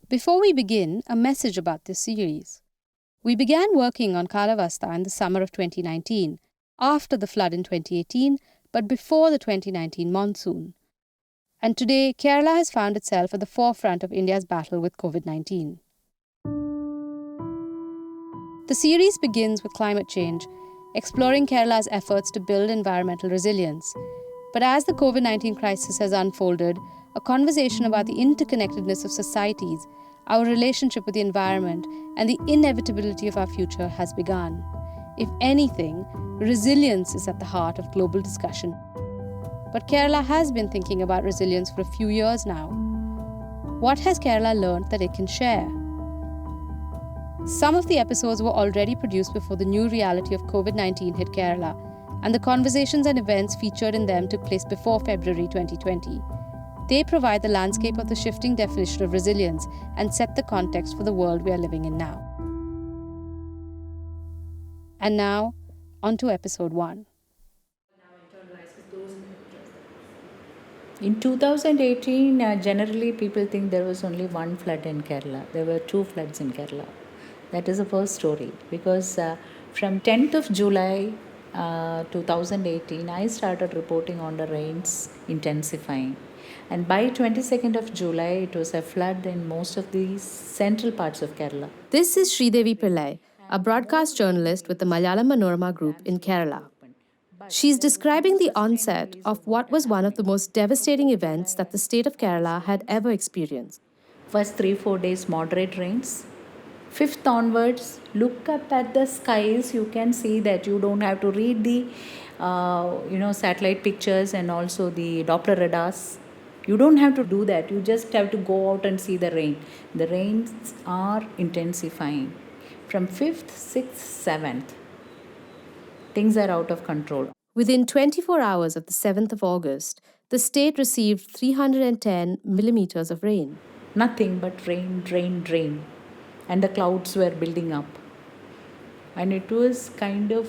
Before we begin, a message about this series. We began working on Kaalavastha in the summer of 2019, after the flood in 2018, but before the 2019 monsoon. And today, Kerala has found itself at the forefront of India's battle with COVID-19. The series begins with climate change, exploring Kerala's efforts to build environmental resilience. But as the COVID-19 crisis has unfolded, a conversation about the interconnectedness of societies, our relationship with the environment, and the inevitability of our future has begun. If anything, resilience is at the heart of global discussion. But Kerala has been thinking about resilience for a few years now. What has Kerala learned that it can share? Some of the episodes were already produced before the new reality of COVID-19 hit Kerala, and the conversations and events featured in them took place before February 2020. They provide the landscape of the shifting definition of resilience and set the context for the world we are living in now. And now, on to episode 1. In 2018, generally people think there was only one flood in Kerala. There were 2 floods in Kerala. That is the first story, because from 10th of July 2018, I started reporting on the rains intensifying. And by 22nd of July, it was a flood in most of the central parts of Kerala. This is Sridevi Pillai, a broadcast journalist with the Malayalam Manorama group in Kerala. She's describing the onset of what was one of the most devastating events that the state of Kerala had ever experienced. First 3-4 days, moderate rains. 5th onwards, look up at the skies. You can see that you don't have to read the satellite pictures and also the Doppler radars. You don't have to do that. You just have to go out and see the rain. The rains are intensifying. From 5th, 6th, 7th, things are out of control. Within 24 hours of the 7th of August, the state received 310 millimeters of rain. Nothing but rain, rain, rain. And the clouds were building up. And it was kind of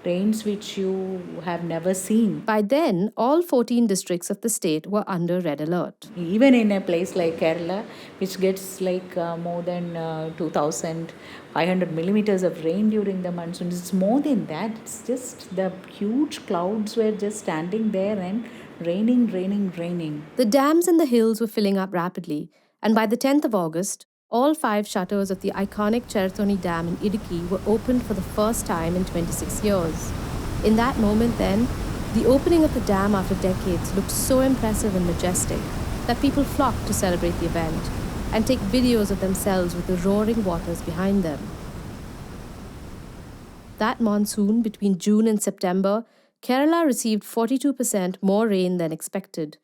rains which you have never seen. By then, all 14 districts of the state were under red alert. Even in a place like Kerala, which gets more than 2,500 millimeters of rain during the monsoons, it's more than that. It's just the huge clouds were just standing there and raining, raining, raining. The dams in the hills were filling up rapidly, and by the 10th of August, all 5 shutters of the iconic Cherthoni Dam in Idukki were opened for the first time in 26 years. In that moment then, the opening of the dam after decades looked so impressive and majestic that people flocked to celebrate the event and take videos of themselves with the roaring waters behind them. That monsoon between June and September, Kerala received 42% more rain than expected.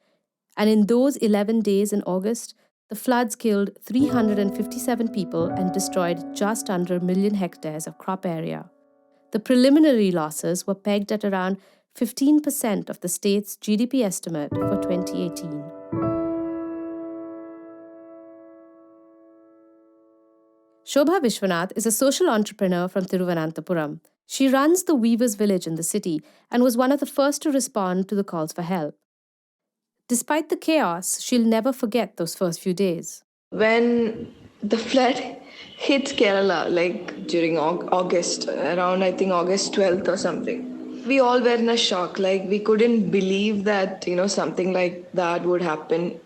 And in those 11 days in August, the floods killed 357 people and destroyed just under 1 million hectares of crop area. The preliminary losses were pegged at around 15% of the state's GDP estimate for 2018. Shobha Vishwanath is a social entrepreneur from Thiruvananthapuram. She runs the Weavers Village in the city and was one of the first to respond to the calls for help. Despite the chaos, she'll never forget those first few days. When the flood hit Kerala, during August, around August 12th or something, we all were in a shock. We couldn't believe that, something like that would happen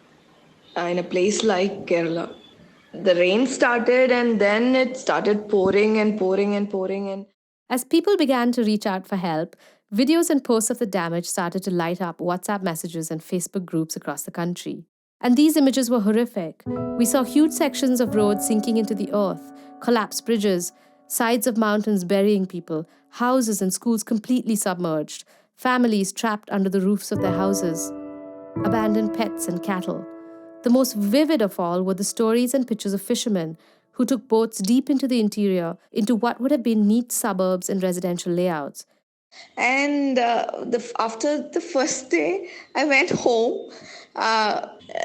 in a place like Kerala. The rain started and then it started pouring and pouring and pouring. And as people began to reach out for help, videos and posts of the damage started to light up WhatsApp messages and Facebook groups across the country. And these images were horrific. We saw huge sections of roads sinking into the earth, collapsed bridges, sides of mountains burying people, houses and schools completely submerged, families trapped under the roofs of their houses, abandoned pets and cattle. The most vivid of all were the stories and pictures of fishermen who took boats deep into the interior, into what would have been neat suburbs and residential layouts. And after the first day, I went home.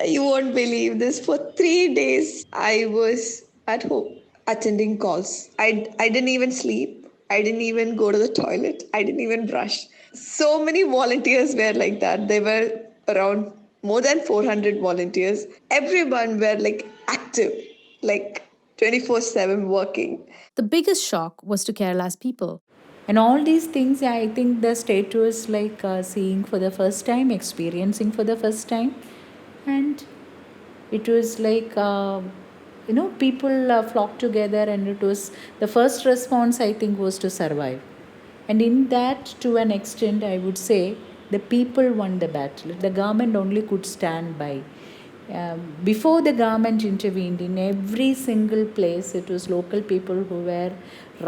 You won't believe this. For 3 days, I was at home attending calls. I didn't even sleep. I didn't even go to the toilet. I didn't even brush. So many volunteers were like that. They were around more than 400 volunteers. Everyone were like active, like 24/7 working. The biggest shock was to Kerala's people. And all these things, I think the state was like seeing for the first time, experiencing for the first time. And it was like, people flocked together, and it was the first response, I think, was to survive. And in that, to an extent, I would say, the people won the battle. The government only could stand by. Before the government intervened, in every single place, it was local people who were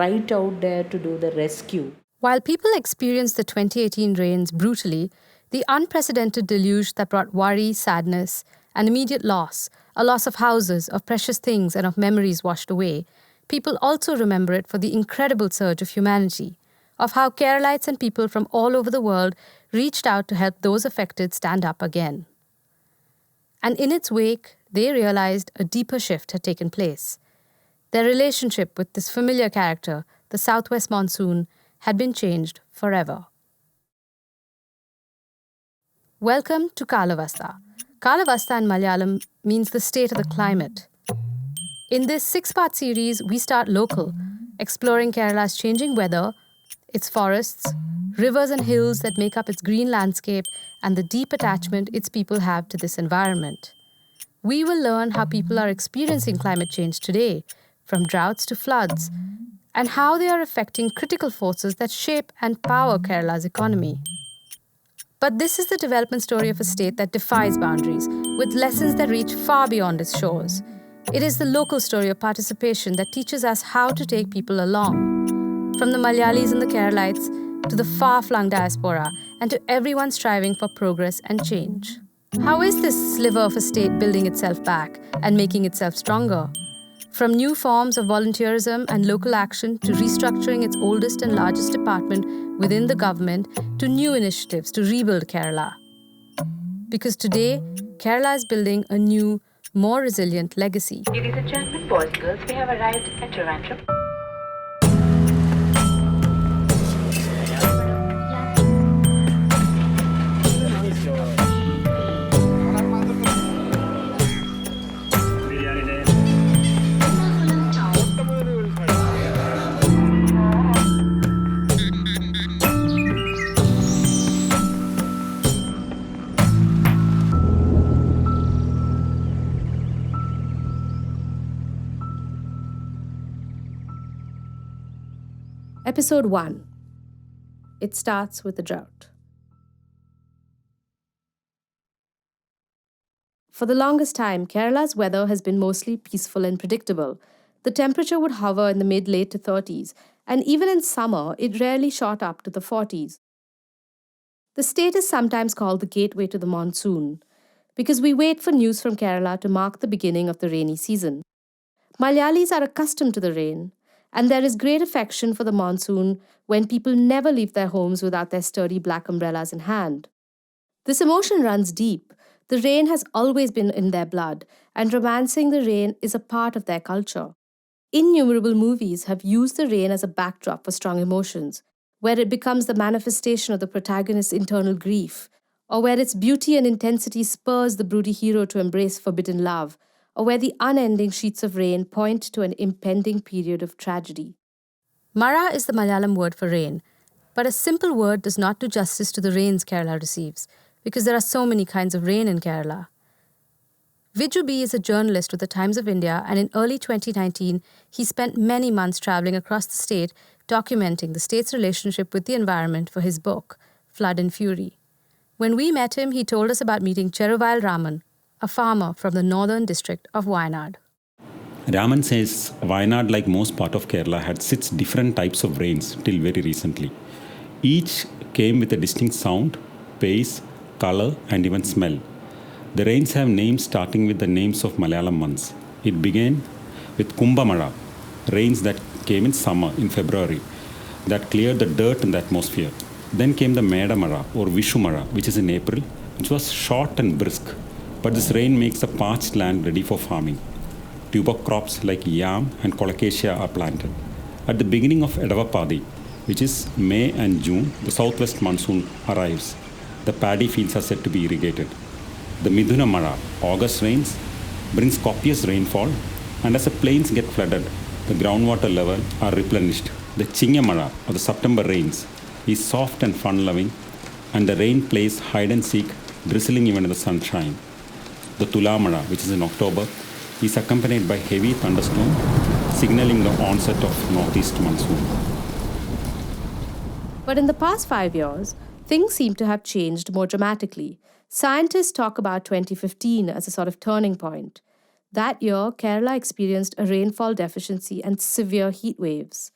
right out there to do the rescue. While people experienced the 2018 rains brutally, the unprecedented deluge that brought worry, sadness, and immediate loss, a loss of houses, of precious things, and of memories washed away, people also remember it for the incredible surge of humanity, of how Keralites and people from all over the world reached out to help those affected stand up again. And in its wake, they realized a deeper shift had taken place. Their relationship with this familiar character, the southwest monsoon, had been changed forever. Welcome to Kaalavastha. Kaalavastha in Malayalam means the state of the climate. In this 6-part series, we start local, exploring Kerala's changing weather, its forests, rivers and hills that make up its green landscape, and the deep attachment its people have to this environment. We will learn how people are experiencing climate change today, from droughts to floods, and how they are affecting critical forces that shape and power Kerala's economy. But this is the development story of a state that defies boundaries, with lessons that reach far beyond its shores. It is the local story of participation that teaches us how to take people along. From the Malayalis and the Keralites, to the far-flung diaspora, and to everyone striving for progress and change. How is this sliver of a state building itself back and making itself stronger? From new forms of volunteerism and local action to restructuring its oldest and largest department within the government to new initiatives to rebuild Kerala. Because today, Kerala is building a new, more resilient legacy. Ladies and gentlemen, boys and girls, we have arrived at Toronto. Episode 1. It starts with a drought. For the longest time, Kerala's weather has been mostly peaceful and predictable. The temperature would hover in the mid-late to 30s, and even in summer, it rarely shot up to the 40s. The state is sometimes called the gateway to the monsoon, because we wait for news from Kerala to mark the beginning of the rainy season. Malayalis are accustomed to the rain, and there is great affection for the monsoon when people never leave their homes without their sturdy black umbrellas in hand. This emotion runs deep. The rain has always been in their blood, and romancing the rain is a part of their culture. Innumerable movies have used the rain as a backdrop for strong emotions, where it becomes the manifestation of the protagonist's internal grief, or where its beauty and intensity spurs the broody hero to embrace forbidden love, or where the unending sheets of rain point to an impending period of tragedy. Mara is the Malayalam word for rain, but a simple word does not do justice to the rains Kerala receives, because there are so many kinds of rain in Kerala. Viju B is a journalist with the Times of India, and in early 2019, he spent many months traveling across the state documenting the state's relationship with the environment for his book, Flood and Fury. When we met him, he told us about meeting Cheruvayal Raman, a farmer from the northern district of Wayanad. Raman says Wayanad, like most part of Kerala, had 6 different types of rains till very recently. Each came with a distinct sound, pace, color, and even smell. The rains have names starting with the names of Malayalam months. It began with Kumbamala, rains that came in summer, in February, that cleared the dirt in the atmosphere. Then came the Medamara or Vishumara, which is in April, which was short and brisk. But this rain makes the parched land ready for farming. Tuber crops like yam and colocasia are planted. At the beginning of Edavapadi, which is May and June, the southwest monsoon arrives. The paddy fields are said to be irrigated. The Midhuna Mara, August rains, brings copious rainfall, and as the plains get flooded, the groundwater level are replenished. The Chingya Mara, or the September rains, is soft and fun-loving, and the rain plays hide and seek, drizzling even in the sunshine. The Tula Mara, which is in October, is accompanied by heavy thunderstorm, signaling the onset of northeast monsoon. But in the past 5 years, things seem to have changed more dramatically. Scientists talk about 2015 as a sort of turning point. That year, Kerala experienced a rainfall deficiency and severe heat waves.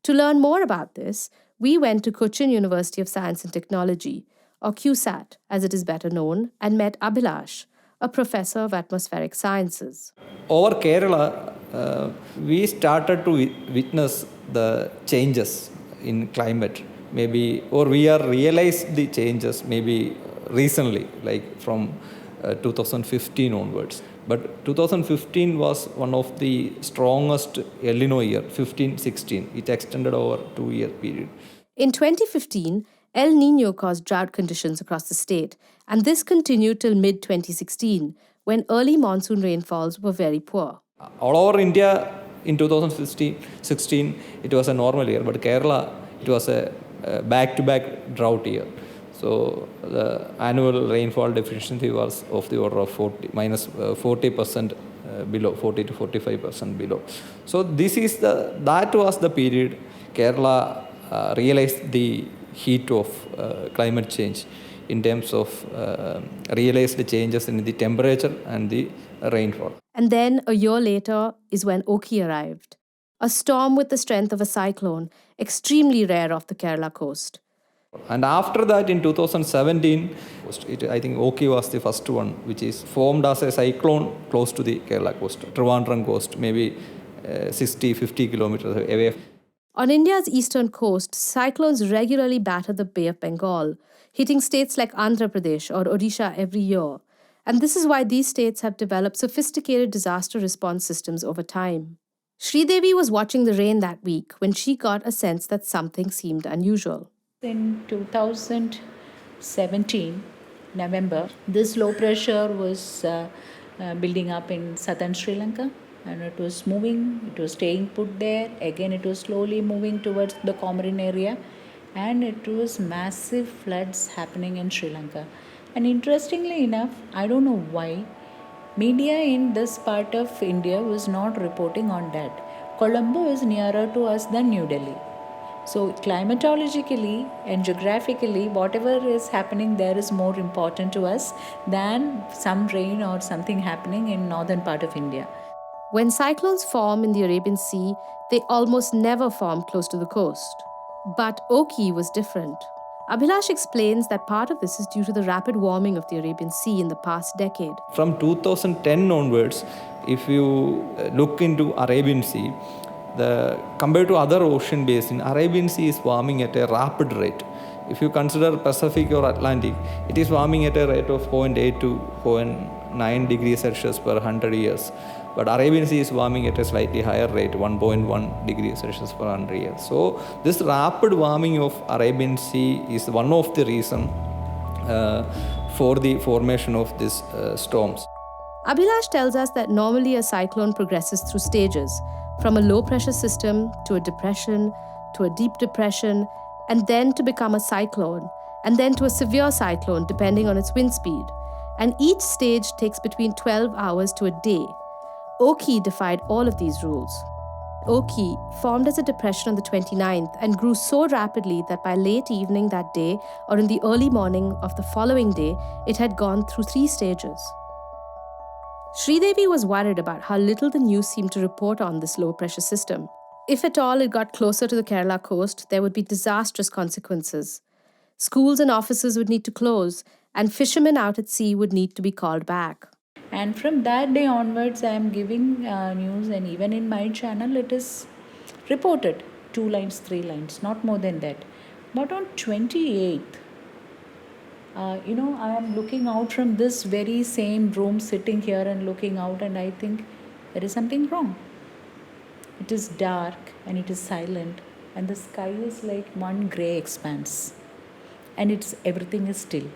To learn more about this, we went to Cochin University of Science and Technology, or CUSAT as it is better known, and met Abhilash, a professor of atmospheric sciences. Over Kerala, we started to witness the changes in climate, maybe, or we are realized the changes maybe recently, like from 2015 onwards. But 2015 was one of the strongest El Nino year, 15-16. It extended over 2-year period. In 2015, El Nino caused drought conditions across the state, and this continued till mid-2016, when early monsoon rainfalls were very poor. All over India in 2016, it was a normal year, but Kerala, it was a back-to-back drought year. So the annual rainfall deficiency was of the order of 40% below, 40 to 45% below. So that was the period Kerala realized the heat of climate change in terms of realized the changes in the temperature and the rainfall. And then a year later is when Oki arrived, a storm with the strength of a cyclone, extremely rare off the Kerala coast. And after that, in 2017, I think Oki was the first one, which is formed as a cyclone close to the Kerala coast, Trivandrum coast, maybe 50 kilometers away. On India's eastern coast, cyclones regularly batter the Bay of Bengal, hitting states like Andhra Pradesh or Odisha every year. And this is why these states have developed sophisticated disaster response systems over time. Sridevi was watching the rain that week when she got a sense that something seemed unusual. In 2017, November, this low pressure was building up in southern Sri Lanka, and it was moving, it was staying put there. Again, it was slowly moving towards the Comorin area, and it was massive floods happening in Sri Lanka. And interestingly enough, I don't know why, media in this part of India was not reporting on that. Colombo is nearer to us than New Delhi. So climatologically and geographically, whatever is happening there is more important to us than some rain or something happening in northern part of India. When cyclones form in the Arabian Sea, they almost never form close to the coast. But Oki was different. Abhilash explains that part of this is due to the rapid warming of the Arabian Sea in the past decade. From 2010 onwards, if you look into Arabian Sea, compared to other ocean basin, Arabian Sea is warming at a rapid rate. If you consider Pacific or Atlantic, it is warming at a rate of 0.8 to 0.9 degrees Celsius per 100 years. But Arabian Sea is warming at a slightly higher rate, 1.1 degrees Celsius per 100 years. So this rapid warming of Arabian Sea is one of the reasons for the formation of these storms. Abhilash tells us that normally a cyclone progresses through stages, from a low-pressure system to a depression, to a deep depression, and then to become a cyclone, and then to a severe cyclone depending on its wind speed. And each stage takes between 12 hours to a day. Oki defied all of these rules. Oki formed as a depression on the 29th and grew so rapidly that by late evening that day or in the early morning of the following day, it had gone through 3 stages. Sridevi was worried about how little the news seemed to report on this low-pressure system. If at all it got closer to the Kerala coast, there would be disastrous consequences. Schools and offices would need to close, and fishermen out at sea would need to be called back. And from that day onwards, I am giving news, and even in my channel, it is reported 2 lines, 3 lines, not more than that. But on 28th, I am looking out from this very same room, sitting here and looking out, and I think there is something wrong. It is dark and it is silent, and the sky is like one grey expanse, and everything is still.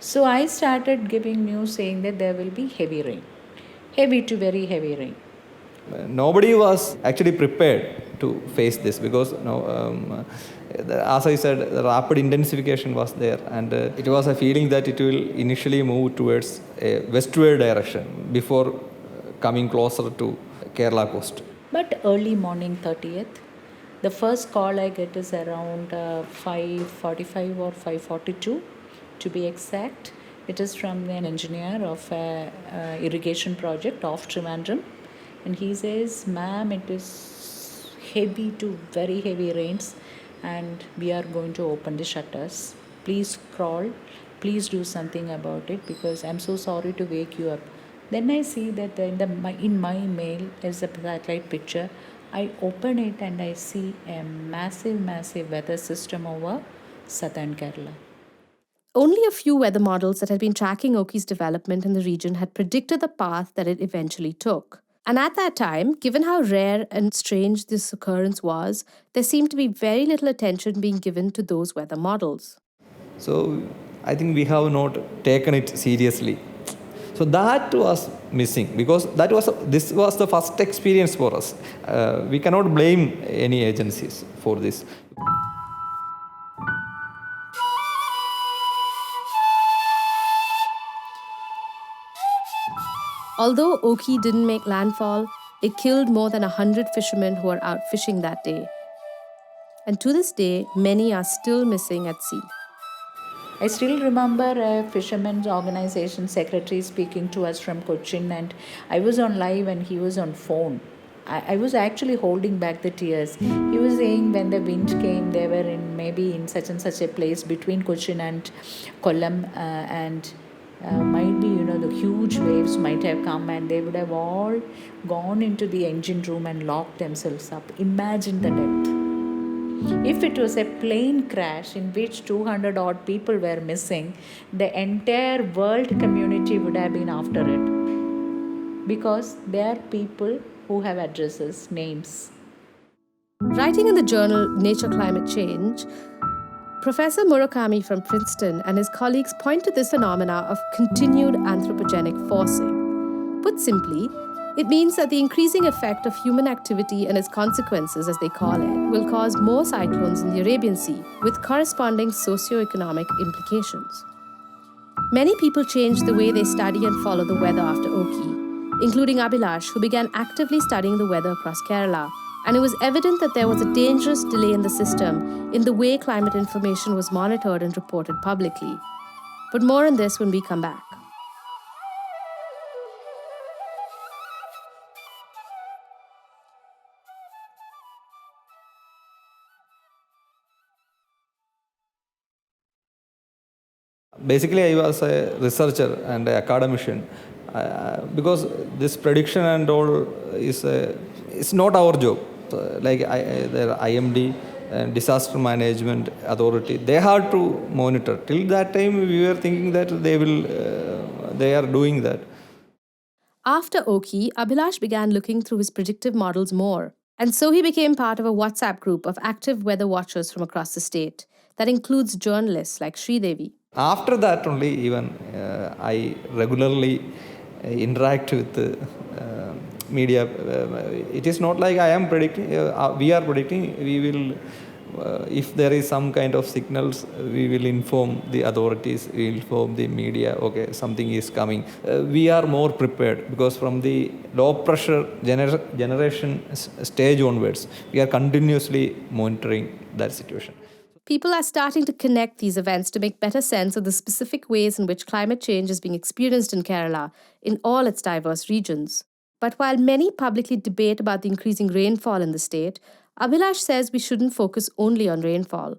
So I started giving news saying that there will be heavy rain, heavy to very heavy rain. Nobody was actually prepared to face this because as I said, the rapid intensification was there, and it was a feeling that it will initially move towards a westward direction before coming closer to Kerala coast. But early morning 30th, the first call I get is around 5:45 or 5:42 to be exact. It is from an engineer of a irrigation project of Trivandrum, and he says, "Ma'am, it is heavy to very heavy rains, and we are going to open the shutters. Please crawl. Please do something about it because I'm so sorry to wake you up." Then I see that in my mail is a satellite picture. I open it and I see a massive weather system over southern Kerala. Only a few weather models that had been tracking Oki's development in the region had predicted the path that it eventually took. And at that time, given how rare and strange this occurrence was, there seemed to be very little attention being given to those weather models. So I think we have not taken it seriously. So that was missing because this was the first experience for us. We cannot blame any agencies for this. Although Oki didn't make landfall, it killed more than 100 fishermen who were out fishing that day. And to this day, many are still missing at sea. I still remember a fishermen's organization secretary speaking to us from Cochin, and I was on live and he was on phone. I was actually holding back the tears. He was saying when the wind came, they were maybe in such and such a place between Cochin and Kollam, and might be, the huge waves might have come and they would have all gone into the engine room and locked themselves up. Imagine the depth. If it was a plane crash in which 200 odd people were missing, the entire world community would have been after it. Because they are people who have addresses, names. Writing in the journal Nature Climate Change, Professor Murakami from Princeton and his colleagues point to this phenomena of continued anthropogenic forcing. Put simply, it means that the increasing effect of human activity and its consequences, as they call it, will cause more cyclones in the Arabian Sea, with corresponding socio-economic implications. Many people changed the way they study and follow the weather after Oki, including Abhilash, who began actively studying the weather across Kerala, and it was evident that there was a dangerous delay in the system in the way climate information was monitored and reported publicly. But more on this when we come back. Basically, I was a researcher and an academician because this prediction and all it's not our job. The IMD, Disaster Management Authority, they had to monitor. Till that time, we were thinking that they are doing that. After Oki, Abhilash began looking through his predictive models more. And so he became part of a WhatsApp group of active weather watchers from across the state that includes journalists like Sridevi. After that only, even I regularly interact with media. It is not like I am predicting, we are predicting, we will, if there is some kind of signals, we will inform the authorities, we will inform the media, okay, something is coming. We are more prepared because from the low pressure generation stage onwards, we are continuously monitoring that situation. People are starting to connect these events to make better sense of the specific ways in which climate change is being experienced in Kerala in all its diverse regions. But while many publicly debate about the increasing rainfall in the state, Abhilash says we shouldn't focus only on rainfall.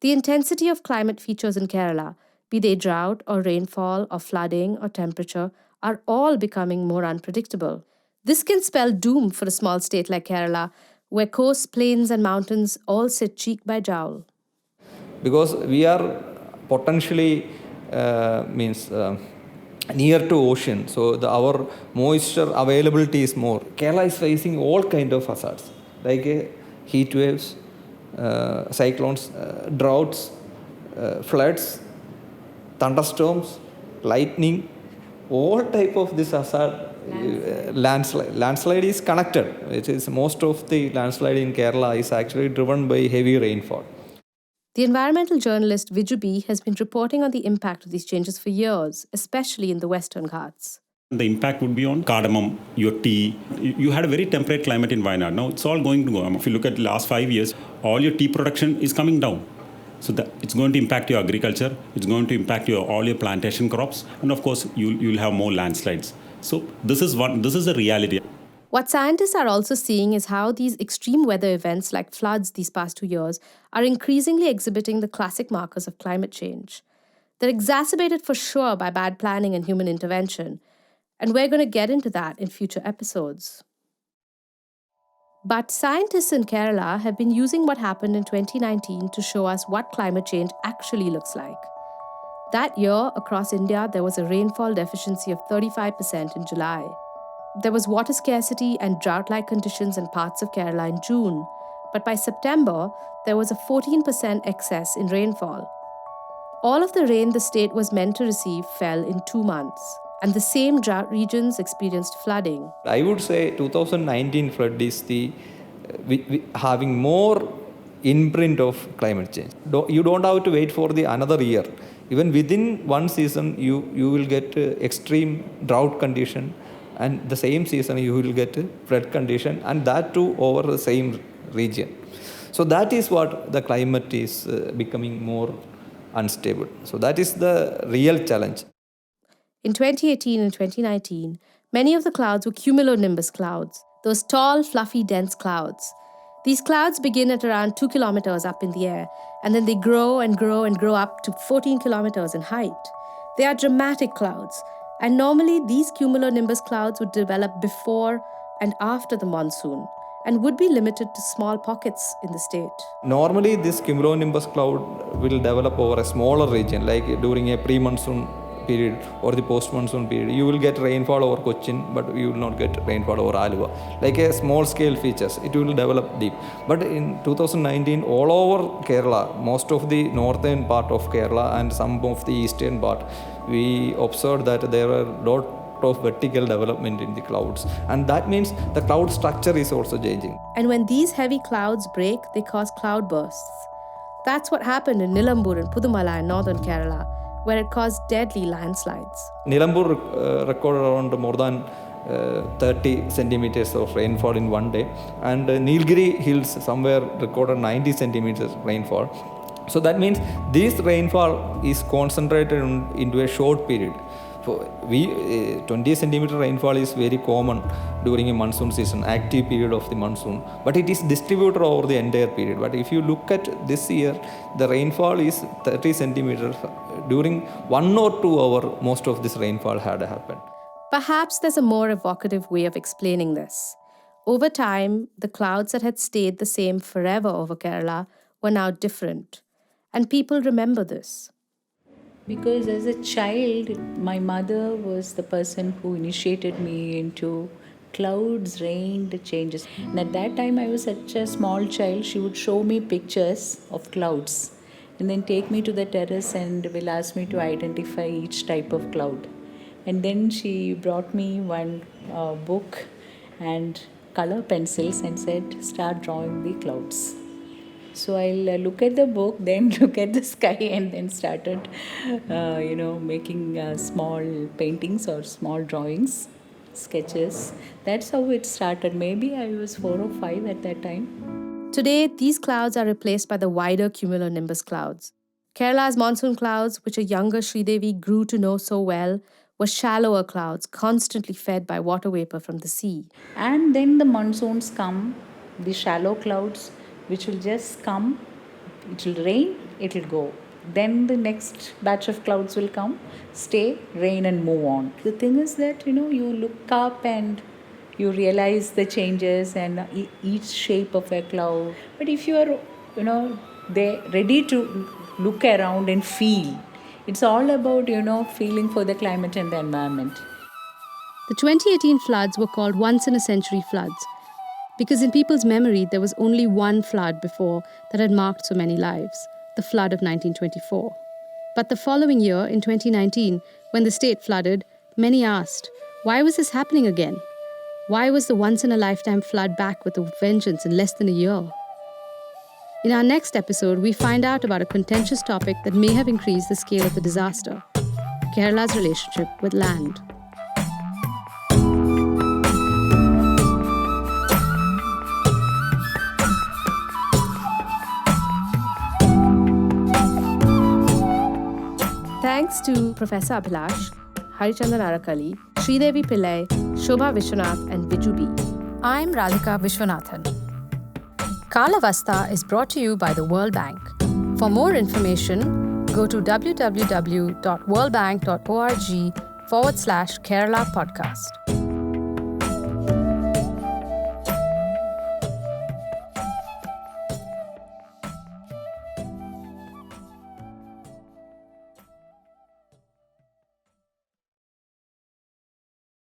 The intensity of climate features in Kerala, be they drought or rainfall or flooding or temperature, are all becoming more unpredictable. This can spell doom for a small state like Kerala, where coasts, plains and mountains all sit cheek by jowl. Because we are potentially near to ocean, so our moisture availability is more. Kerala is facing all kind of hazards like heat waves, cyclones, droughts, floods, thunderstorms, lightning, all type of this hazard. Landslide is connected. It is most of the landslide in Kerala is actually driven by heavy rainfall. The environmental journalist Viju B has been reporting on the impact of these changes for years, especially in the Western Ghats. The impact would be on cardamom, your tea. You had a very temperate climate in Wayanad. Now it's all going to go. If you look at the last 5 years, all your tea production is coming down. So it's going to impact your agriculture. It's going to impact all your plantation crops, and of course you'll have more landslides. So this is a reality. What scientists are also seeing is how these extreme weather events like floods these past 2 years are increasingly exhibiting the classic markers of climate change. They're exacerbated for sure by bad planning and human intervention, and we're going to get into that in future episodes. But scientists in Kerala have been using what happened in 2019 to show us what climate change actually looks like. That year, across India, there was a rainfall deficiency of 35% in July. There was water scarcity and drought-like conditions in parts of Kerala in June, but by September, there was a 14% excess in rainfall. All of the rain the state was meant to receive fell in 2 months, and the same drought regions experienced flooding. I would say 2019 flood is the having more imprint of climate change. You don't have to wait for the another year. Even within one season, you will get extreme drought condition, and the same season you will get flood condition, and that too over the same region. So that is what the climate is becoming more unstable. So that is the real challenge. In 2018 and 2019, many of the clouds were cumulonimbus clouds, those tall, fluffy, dense clouds. These clouds begin at around 2 kilometers up in the air, and then they grow and grow and grow up to 14 kilometers in height. They are dramatic clouds, and normally these cumulonimbus clouds would develop before and after the monsoon, and would be limited to small pockets in the state. Normally, this cumulonimbus cloud will develop over a smaller region, like during a pre-monsoon period or the post-monsoon period. You will get rainfall over Cochin, but you will not get rainfall over Aluva. Like a small-scale features, it will develop deep. But in 2019, all over Kerala, most of the northern part of Kerala and some of the eastern part, we observed that there were a lot of vertical development in the clouds, and that means the cloud structure is also changing. And when these heavy clouds break, they cause cloudbursts. That's what happened in Nilambur and Pudumala in northern Kerala, where it caused deadly landslides. Nilambur recorded around more than 30 centimeters of rainfall in one day, and Nilgiri hills somewhere recorded 90 centimeters rainfall. So that means this rainfall is concentrated into a short period. 20 centimeter rainfall is very common during a monsoon season, active period of the monsoon, but it is distributed over the entire period. But if you look at this year, the rainfall is 30 centimeters. During 1 or 2 hours, most of this rainfall had happened. Perhaps there's a more evocative way of explaining this. Over time, the clouds that had stayed the same forever over Kerala were now different, and people remember this. Because as a child, my mother was the person who initiated me into clouds, rain, the changes. And at that time, I was such a small child, she would show me pictures of clouds and then take me to the terrace and will ask me to identify each type of cloud. And then she brought me one book and color pencils and said, start drawing the clouds. So I'll look at the book, then look at the sky, and then started, making small paintings or small drawings, sketches. That's how it started. Maybe I was 4 or 5 at that time. Today, these clouds are replaced by the wider cumulonimbus clouds. Kerala's monsoon clouds, which a younger Sridevi grew to know so well, were shallower clouds, constantly fed by water vapor from the sea. And then the monsoons come, the shallow clouds, which will just come, it will rain, it will go. Then the next batch of clouds will come, stay, rain and move on. The thing is that, you look up and you realize the changes and each shape of a cloud. But if you are, they're ready to look around and feel, it's all about, feeling for the climate and the environment. The 2018 floods were called once-in-a-century floods, because in people's memory, there was only one flood before that had marked so many lives, the flood of 1924. But the following year, in 2019, when the state flooded, many asked, why was this happening again? Why was the once-in-a-lifetime flood back with a vengeance in less than a year? In our next episode, we find out about a contentious topic that may have increased the scale of the disaster: Kerala's relationship with land. Thanks to Professor Abhilash, Harichandan Arakali, Sridevi Pillai, Shobha Vishwanath, and Viju B. I'm Radhika Vishwanathan. Kaalavastha is brought to you by the World Bank. For more information, go to www.worldbank.org/Kerala podcast.